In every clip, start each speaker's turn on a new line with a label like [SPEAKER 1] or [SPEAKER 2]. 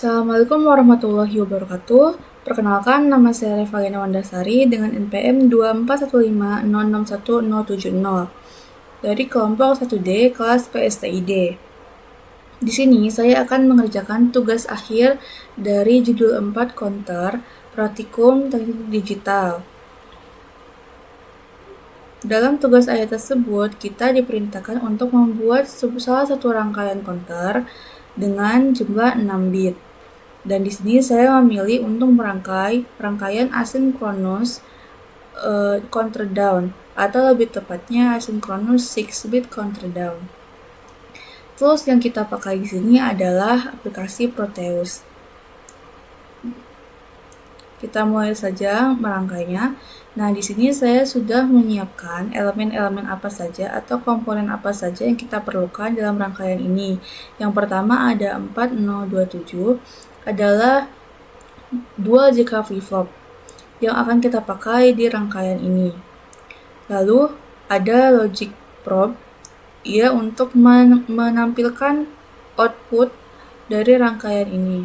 [SPEAKER 1] Assalamualaikum warahmatullahi wabarakatuh. Perkenalkan, nama saya Revalina Wandasari dengan NPM 2415061070 dari kelompok 1D kelas PSTID. Di sini saya akan mengerjakan tugas akhir dari judul 4 Konter Praktikum Teknik Digital. Dalam tugas akhir tersebut, kita diperintahkan untuk membuat salah satu rangkaian konter dengan jumlah 6 bit. Dan di sini saya memilih untuk merangkai rangkaian asinkronus counter down, atau lebih tepatnya asinkronus 6-bit counter down. Tools yang kita pakai di sini adalah aplikasi Proteus. Kita mulai saja merangkainya. Nah, di sini saya sudah menyiapkan elemen-elemen apa saja atau komponen apa saja yang kita perlukan dalam rangkaian ini. Yang pertama ada 4027 adalah dual JK flip-flop yang akan kita pakai di rangkaian ini. Lalu ada logic probe, ia untuk menampilkan output dari rangkaian ini.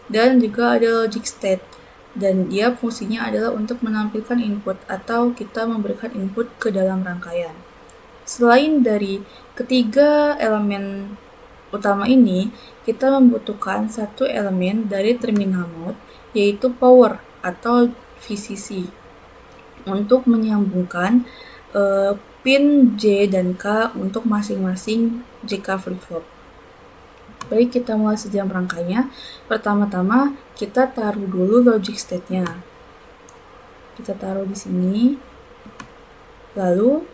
[SPEAKER 1] Dan juga ada logic state, dan dia fungsinya adalah untuk menampilkan input atau kita memberikan input ke dalam rangkaian. Selain dari ketiga elemen utama ini, kita membutuhkan satu elemen dari terminal mode, yaitu power atau VCC, untuk menyambungkan pin J dan K untuk masing-masing JK flip-flop. Baik, kita mulai saja merangkainya. Pertama-tama kita taruh dulu logic state-nya. Kita taruh di sini. Lalu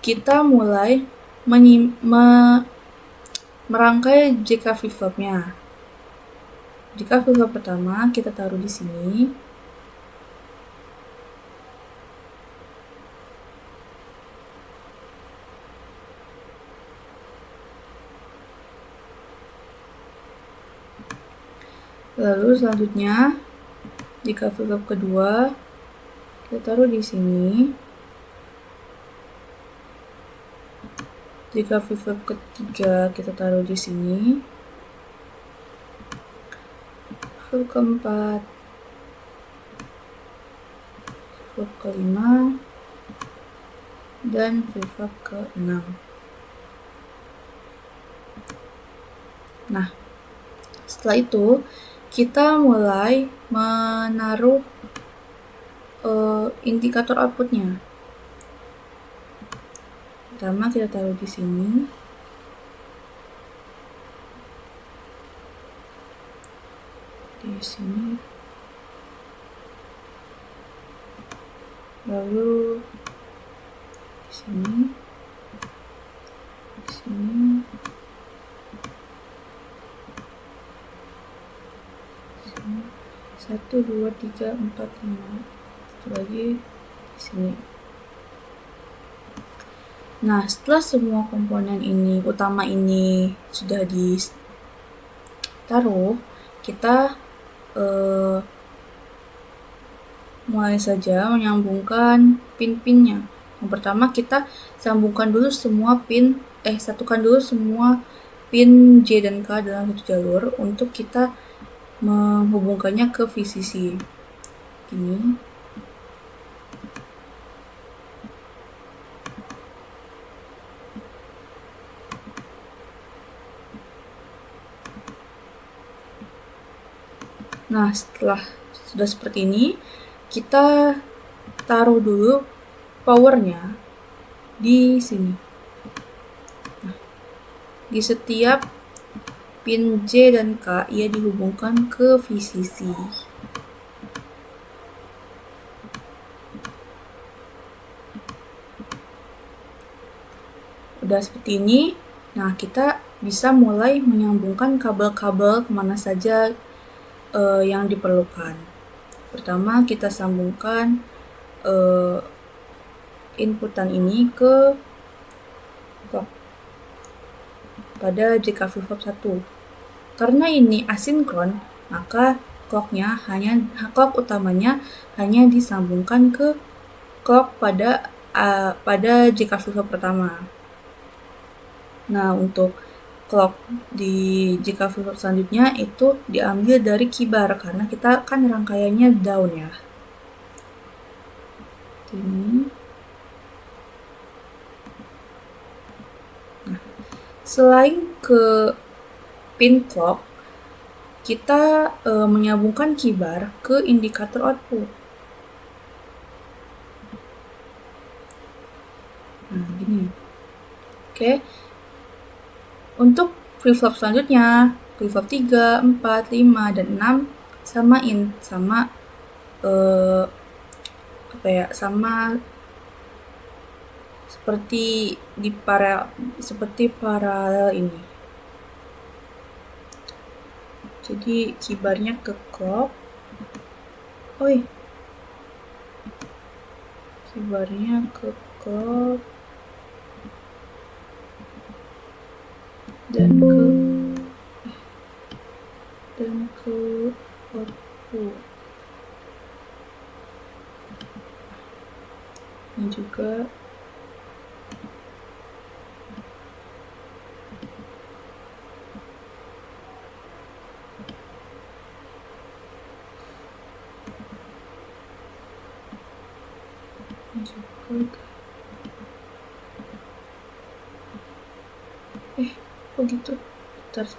[SPEAKER 1] kita mulai merangkai JK flip-flopnya. JK flip-flop pertama kita taruh di sini. Lalu selanjutnya JK flip-flop kedua kita taruh di sini. JK flip-flop ketiga kita taruh di sini. Flip keempat, flip kelima, dan flip-flop ke-6. Nah, setelah itu kita mulai menaruh indikator outputnya. Pertama kita taruh di sini. Di sini. Lalu di sini. Di sini. 1, 2, 3, 4, 5. Satu lagi di sini. Nah, setelah semua komponen ini, utama ini sudah ditaruh, kita mulai saja menyambungkan pin-pinnya. Yang pertama kita sambungkan dulu semua satukan dulu semua pin J dan K dalam satu jalur untuk kita menghubungkannya ke VCC. Ini. Nah, setelah sudah seperti ini, kita taruh dulu powernya di sini. Nah, di setiap pin J dan K, ia dihubungkan ke VCC. Udah seperti ini, nah kita bisa mulai menyambungkan kabel-kabel kemana saja yang diperlukan. Pertama kita sambungkan inputan ini ke clock pada JK flip-flop 1. Karena ini asinkron, maka clock utamanya hanya disambungkan ke clock pada JK flip-flop pertama. Nah, untuk clock di jika flip flop selanjutnya itu diambil dari keybar karena kita kan rangkaiannya down ya. Ini. Nah, selain ke pin clock, kita menyambungkan keybar ke indikator output. Nah, gini. Oke. Untuk flip-flop selanjutnya, flip-flop 3, 4, 5, dan 6 samain sama sama seperti paralel ini. Jadi keybarnya ke clock. Keybarnya ke clock dan ke output. Ini juga kok gitu? Bentar.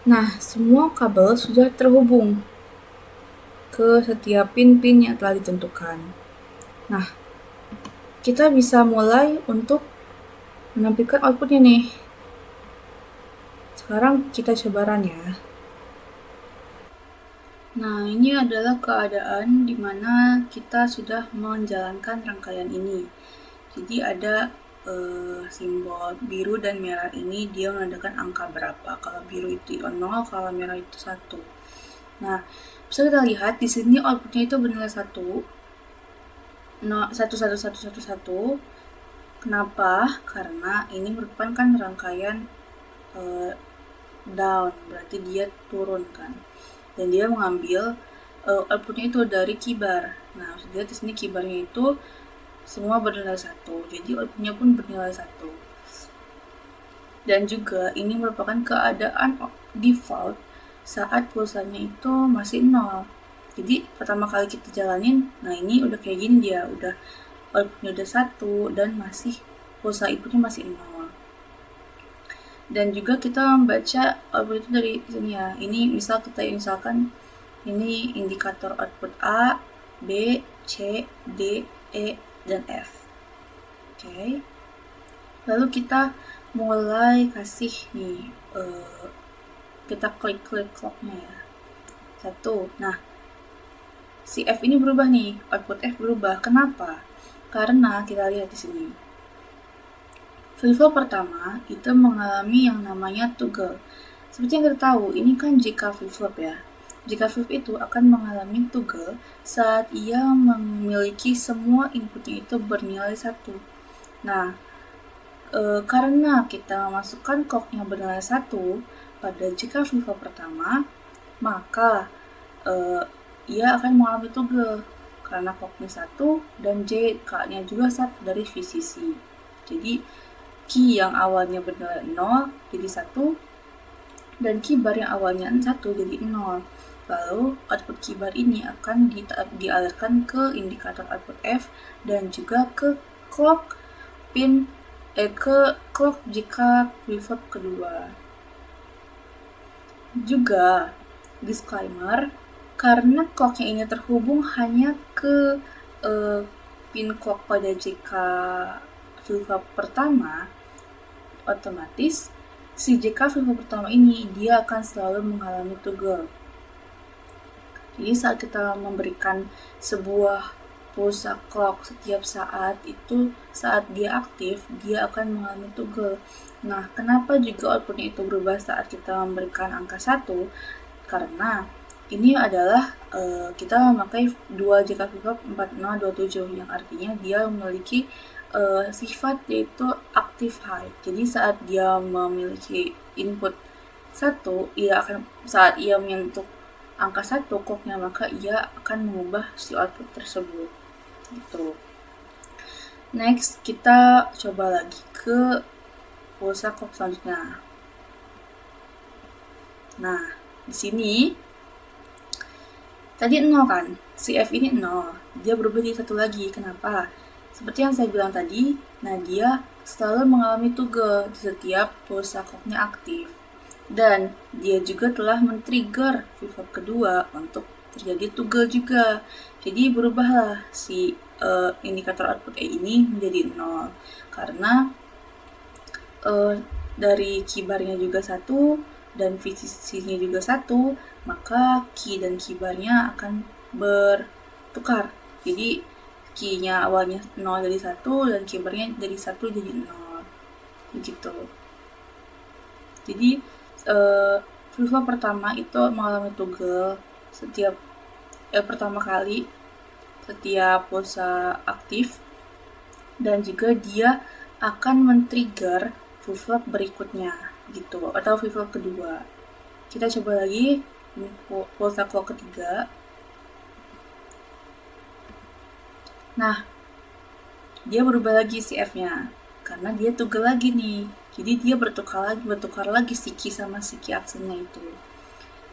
[SPEAKER 1] Nah, semua kabel sudah terhubung ke setiap pin-pin yang telah ditentukan. Nah, kita bisa mulai untuk menampilkan outputnya nih. Sekarang kita coba run ya. Nah, ini adalah keadaan di mana kita sudah menjalankan rangkaian ini. Jadi ada simbol biru dan merah ini dia menandakan angka berapa. Kalau biru itu 0, kalau merah itu 1. Nah, bisa kita lihat di sini outputnya itu bernilai 1. 11111. Kenapa? Karena ini merupakan kan rangkaian down, berarti dia turun kan. Dan dia mengambil outputnya itu dari keybar. Nah, harus dilihat di sini keybarnya itu semua bernilai 1, jadi outputnya pun bernilai 1. Dan juga ini merupakan keadaan default saat pulsanya itu masih 0. Jadi pertama kali kita jalanin, nah ini udah kayak gini dia, udah outputnya udah 1 dan masih pulsa inputnya masih 0. Dan juga kita membaca output itu dari sini ya. Ini misalkan ini indikator output A, B, C, D, E, dan F. Oke. Lalu kita mulai kasih nih, kita klik clocknya ya. 1. Nah, si F ini berubah nih, output F berubah. Kenapa? Karena kita lihat di sini. Flip-flop pertama itu mengalami yang namanya toggle. Seperti yang kita tahu, ini kan jika flip-flop ya. Jika flip itu akan mengalami toggle saat ia memiliki semua inputnya itu bernilai 1. Nah, karena kita memasukkan clocknya bernilai 1 pada jika flip-flop pertama, maka ia akan mengalami toggle karena clocknya 1 dan JK-nya juga 1 dari VCC. Jadi, key yang awalnya bernilai 0 jadi 1, dan keybar yang awalnya 1 jadi 0. Lalu output keybar ini akan dialirkan ke indikator output F dan juga ke clock pin ke clock jika flip-flop kedua. Juga disclaimer, karena clocknya ini terhubung hanya ke pin clock pada JK flip-flop pertama, otomatis si JK flip-flop pertama ini dia akan selalu mengalami toggle. Jadi saat kita memberikan sebuah pulsa clock setiap saat itu, saat dia aktif, dia akan mengalami toggle. Nah, kenapa juga outputnya itu berubah saat kita memberikan angka 1? Karena ini adalah kita memakai 2 JK flip-flop 4027, yang artinya dia memiliki sifat yaitu active high. Jadi saat dia memiliki input 1, saat ia menyentuh angka 1 clocknya, maka ia akan mengubah si output tersebut gitu. Next, kita coba lagi ke pulsa clock selanjutnya. Nah, di sini tadi 0 kan, si F ini 0, dia berubah jadi 1 lagi. Kenapa? Seperti yang saya bilang tadi, nah dia selalu mengalami toggle di setiap pulsa clocknya aktif. Dan dia juga telah men-trigger flip-flop kedua untuk terjadi toggle juga. Jadi berubahlah si indikator output E ini menjadi 0. Karena dari keybarnya juga 1 dan VCC-nya juga 1, maka key dan keybarnya akan bertukar. Jadi key-nya awalnya 0 jadi 1 dan keybarnya dari 1 jadi 0. Begitu. Jadi flip-flop pertama itu mengalami toggle setiap pertama kali setiap pulsa aktif, dan juga dia akan men-trigger flip-flop berikutnya gitu, atau flip-flop kedua. Kita coba lagi pulsa clock ketiga. Nah, dia berubah lagi si F-nya karena dia toggle lagi nih. Jadi dia bertukar lagi si key sama si key aksennya itu.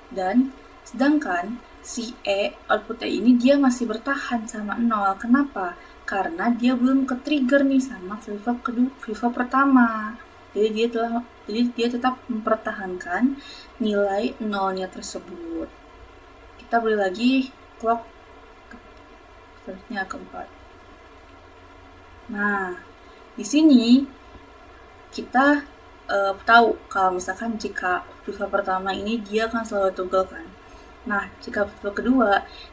[SPEAKER 1] Dan sedangkan si E, output E ini dia masih bertahan sama 0. Kenapa? Karena dia belum ke-trigger nih sama flip-flop pertama. Jadi dia tetap mempertahankan nilai 0-nya tersebut. Kita beri lagi clock selanjutnya keempat. Nah, di sini kita tahu kalau misalkan jika flip-flop pertama ini dia akan selalu toggle kan. Nah, jika flip-flop kedua,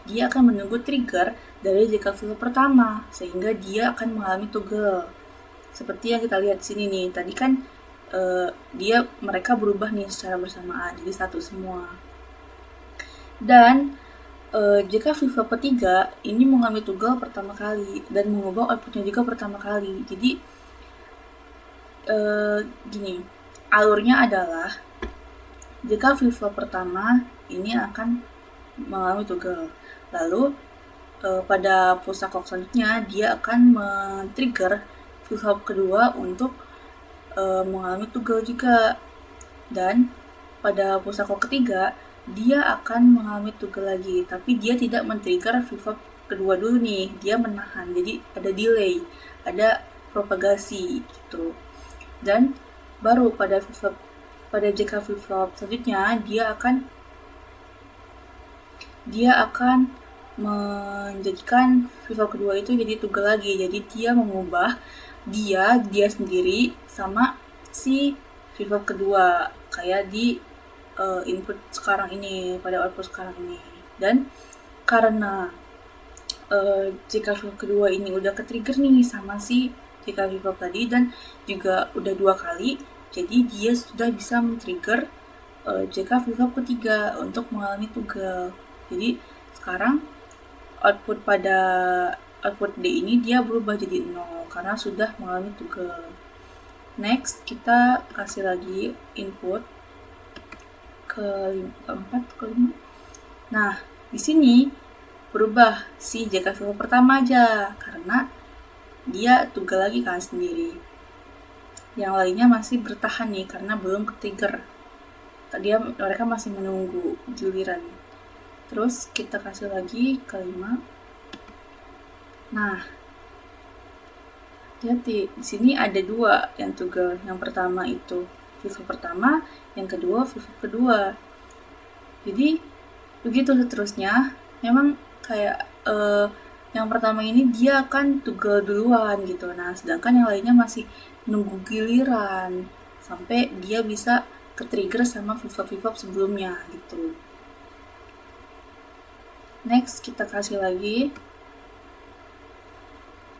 [SPEAKER 1] dia akan menunggu trigger dari jika flip-flop pertama, sehingga dia akan mengalami toggle. Seperti yang kita lihat di sini nih, tadi kan mereka berubah nih secara bersamaan, jadi satu semua. Dan jika flip-flop ketiga ini mengalami toggle pertama kali dan mengubah outputnya juga pertama kali. Jadi gini, alurnya adalah jika flip-flop pertama ini akan mengalami toggle, lalu pada pulsa clock selanjutnya dia akan men-trigger flip-flop kedua untuk mengalami toggle juga, dan pada pulsa clock ketiga dia akan mengalami toggle lagi, tapi dia tidak men-trigger flip-flop kedua dulu nih, dia menahan, jadi ada delay, ada propagasi gitu. Dan baru pada JK flip-flop selanjutnya dia akan menjadikan flip-flop kedua itu jadi toggle lagi. Jadi dia mengubah dia sendiri sama si flip-flop kedua kayak di input sekarang ini, pada output sekarang ini. Dan karena jika flip-flop kedua ini udah ke-trigger nih sama si jika flip-flop tadi dan juga udah 2 kali, jadi dia sudah bisa men-trigger jika flip-flop ketiga untuk mengalami toggle. Jadi sekarang output D ini dia berubah jadi 0 karena sudah mengalami toggle. Next, kita kasih lagi input keempat, kelima. Nah, di sini berubah si JK flip-flop pertama aja karena dia toggle lagi kan sendiri. Yang lainnya masih bertahan nih karena belum ke-trigger. Mereka masih menunggu giliran. Terus kita kasih lagi kelima. Nah, hati-hati, di sini ada 2 yang toggle. Yang pertama itu flip-flop pertama, yang kedua flip-flop kedua. Jadi begitu seterusnya. Memang kayak yang pertama ini dia akan tugel duluan gitu. Nah, sedangkan yang lainnya masih nunggu giliran sampai dia bisa ke-trigger sama flip-flop sebelumnya gitu. Next, kita kasih lagi.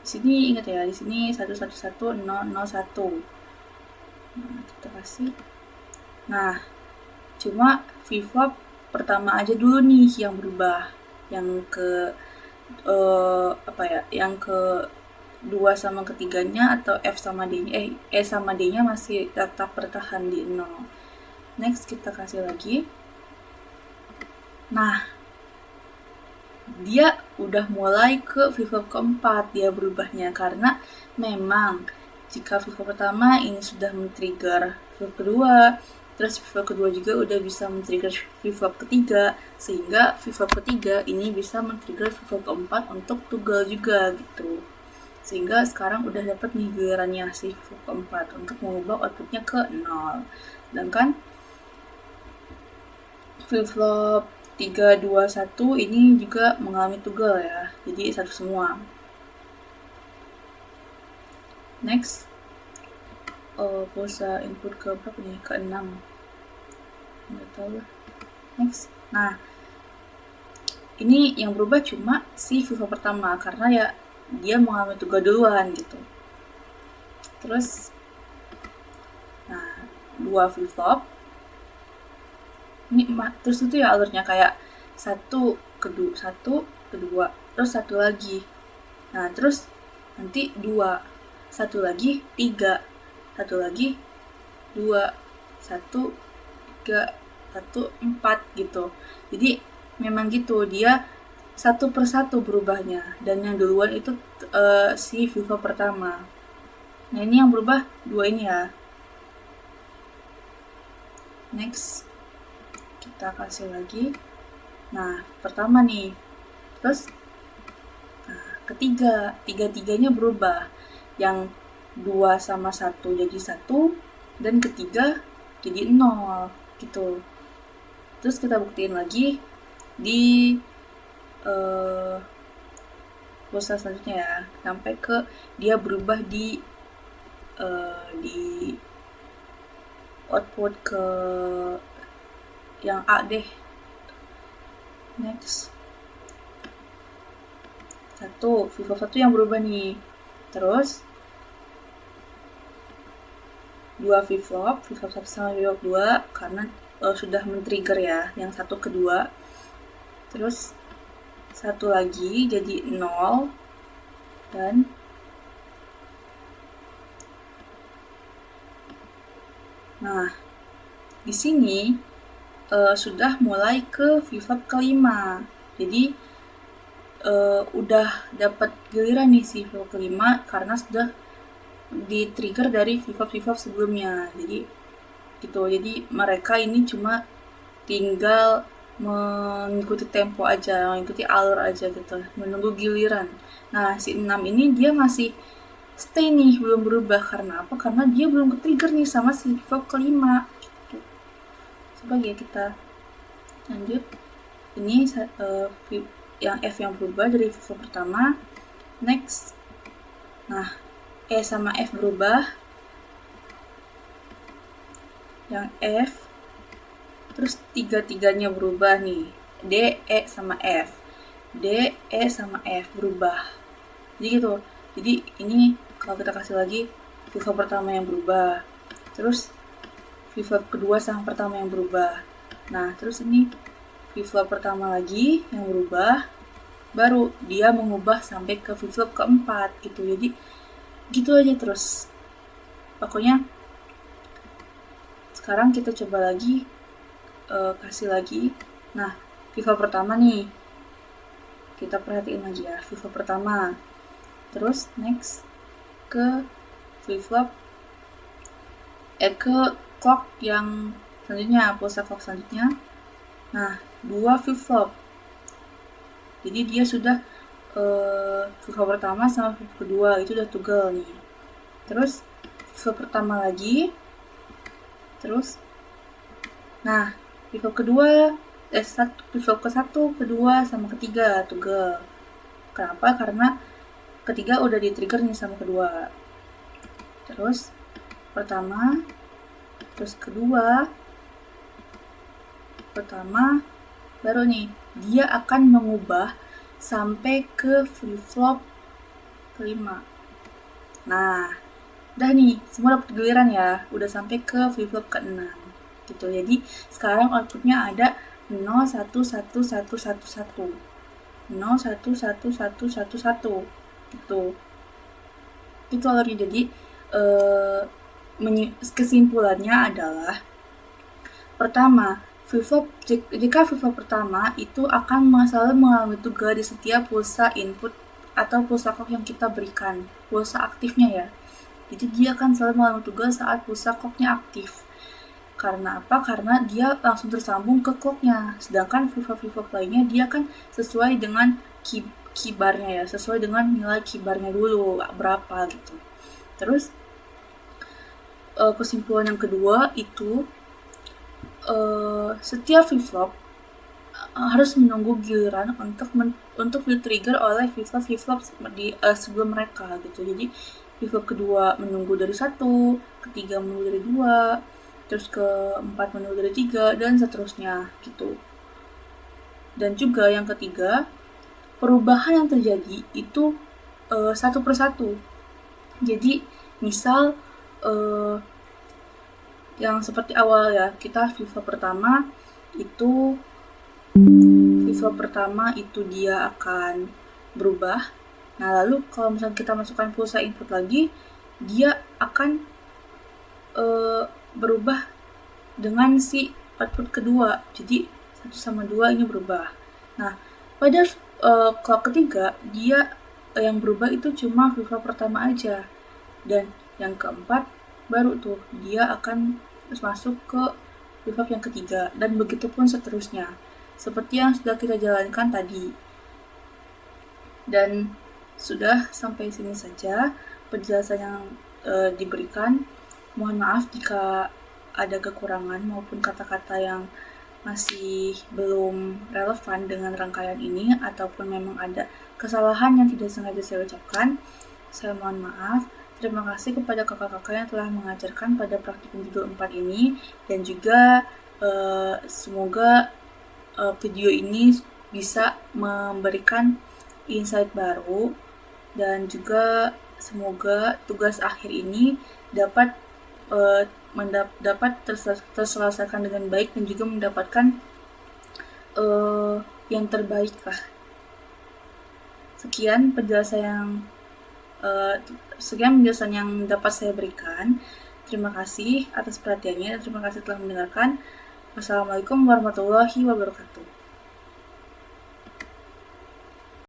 [SPEAKER 1] Di sini ingat ya, di sini 111001. Nah, kita kasih. Nah, cuma flip-flop pertama aja dulu nih yang berubah. Yang ke yang ke 2 sama ketiganya atau F sama D-nya E sama D-nya masih tetap bertahan di 0. Next kita kasih lagi. Nah, dia udah mulai ke flip-flop keempat dia berubahnya, karena memang jika flip-flop pertama ini sudah men-trigger flip kedua, terus flip kedua juga udah bisa men-trigger flip-flop ketiga, sehingga flip-flop ketiga ini bisa men-trigger flip-flop keempat untuk tugel juga gitu. Sehingga sekarang udah dapat nih gilirannya si flip keempat untuk mengubah outputnya ke 0. Sedangkan flip-flop 3, 2, 1 ini juga mengalami tugel ya, jadi satu semua. Next, pulsa input ke berapa nih? Ke 6. Nggak tahu lah. Next, nah ini yang berubah cuma si flip-flop pertama, karena ya dia mengalami tugel duluan gitu. Terus, nah 2 flip-flop ini terus itu ya alurnya kayak satu kedua terus satu lagi, nah terus nanti 2 satu lagi 3 satu lagi 2 1 3 1 4 gitu. Jadi memang gitu dia satu persatu berubahnya, dan yang duluan itu si flip-flop pertama. Nah ini yang berubah 2 ini ya. Next kita kasih lagi. Nah, pertama nih. Terus ketiga, tiga-tiganya berubah. Yang 2 sama 1 jadi 1, dan ketiga jadi 0 gitu. Terus kita buktiin lagi di pulsa selanjutnya ya, sampai ke dia berubah di output ke yang A deh. Next, flip-flop 1 yang berubah nih. Terus 2 flip-flop 1 sama flip-flop 2 karena sudah men-trigger ya, yang satu kedua. Terus satu lagi jadi 0, dan nah di sini sudah mulai ke flip-flop kelima. Jadi udah dapat giliran nih si flip-flop kelima karena sudah di-trigger dari flip-flop sebelumnya. Jadi gitu. Jadi mereka ini cuma tinggal mengikuti tempo aja, mengikuti alur aja gitu, menunggu giliran. Nah, si 6 ini dia masih stay nih, belum berubah. Karena apa? Karena dia belum ke-trigger nih sama si flip-flop kelima. Coba ya kita lanjut. Ini yang F yang berubah dari flip pertama. Next, nah E sama F berubah, yang F, terus tiga-tiganya berubah nih, D, E sama F, D, E sama F berubah. Jadi gitu. Jadi ini kalau kita kasih lagi flip pertama yang berubah, terus flip-flop kedua sama pertama yang berubah. Nah, terus ini flip-flop pertama lagi yang berubah, baru dia mengubah sampai ke flip-flop keempat gitu. Jadi gitu aja terus. Pokoknya sekarang kita coba lagi kasih lagi. Nah, flip-flop pertama nih. Kita perhatiin lagi ya, flip-flop pertama. Terus next ke flip-flop ke clock yang selanjutnya, pulsa clock selanjutnya. Nah, 2 flip-flop. Jadi dia sudah flip-flop pertama sama flip kedua itu udah tugel nih. Terus flip-flop pertama lagi. Terus nah, flip-flop kedua flip-flop ke-1, kedua sama ketiga tugel. Kenapa? Karena ketiga udah di-trigger nih sama kedua. Terus pertama, terus kedua, pertama, baru nih dia akan mengubah sampai ke flip-flop kelima. Nah, udah nih, semua dapat giliran ya, udah sampai ke flip-flop ke-6 gitu. Jadi sekarang outputnya ada 0, 1, 1, 1, 1, 1. 0, 1, 1, 1, 1, 1 gitu. Itu alurnya. Jadi kesimpulannya adalah pertama, jika flip-flop pertama itu akan selalu mengalami tuggal di setiap pulsa input atau pulsa clock yang kita berikan, pulsa aktifnya ya. Jadi dia akan selalu mengalami tuggal saat pulsa clocknya aktif. Karena apa? Karena dia langsung tersambung ke clocknya. Sedangkan flip-flop lainnya dia kan sesuai dengan kibarnya ya, sesuai dengan nilai kibarnya dulu berapa gitu. Terus kesimpulan yang kedua itu setiap flip-flop harus menunggu giliran untuk di-trigger oleh flip-flop di sebelum mereka gitu. Jadi flip-flop kedua menunggu dari 1, ketiga menunggu dari 2, terus keempat menunggu dari 3, dan seterusnya gitu. Dan juga yang ketiga, perubahan yang terjadi itu satu persatu. Jadi misal yang seperti awal ya, kita flip-flop pertama itu dia akan berubah. Nah, lalu kalau misalnya kita masukkan pulsa input lagi, dia akan berubah dengan si output kedua. Jadi 1 sama 2 ini berubah. Nah, pada clock ketiga, dia yang berubah itu cuma flip-flop pertama aja. Dan yang keempat baru tuh dia akan masuk ke flip-flop yang ketiga, dan begitupun seterusnya, seperti yang sudah kita jalankan tadi. Dan sudah sampai sini saja penjelasan yang diberikan. Mohon maaf jika ada kekurangan maupun kata-kata yang masih belum relevan dengan rangkaian ini, ataupun memang ada kesalahan yang tidak sengaja saya ucapkan. Saya mohon maaf. Terima kasih kepada kakak-kakak yang telah mengajarkan pada praktikum judul 4 ini, dan juga semoga video ini bisa memberikan insight baru, dan juga semoga tugas akhir ini dapat terselesaikan dengan baik dan juga mendapatkan yang terbaik lah. Sekian penjelasan yang dapat saya berikan. Terima kasih atas perhatiannya dan terima kasih telah mendengarkan. Wassalamualaikum warahmatullahi wabarakatuh.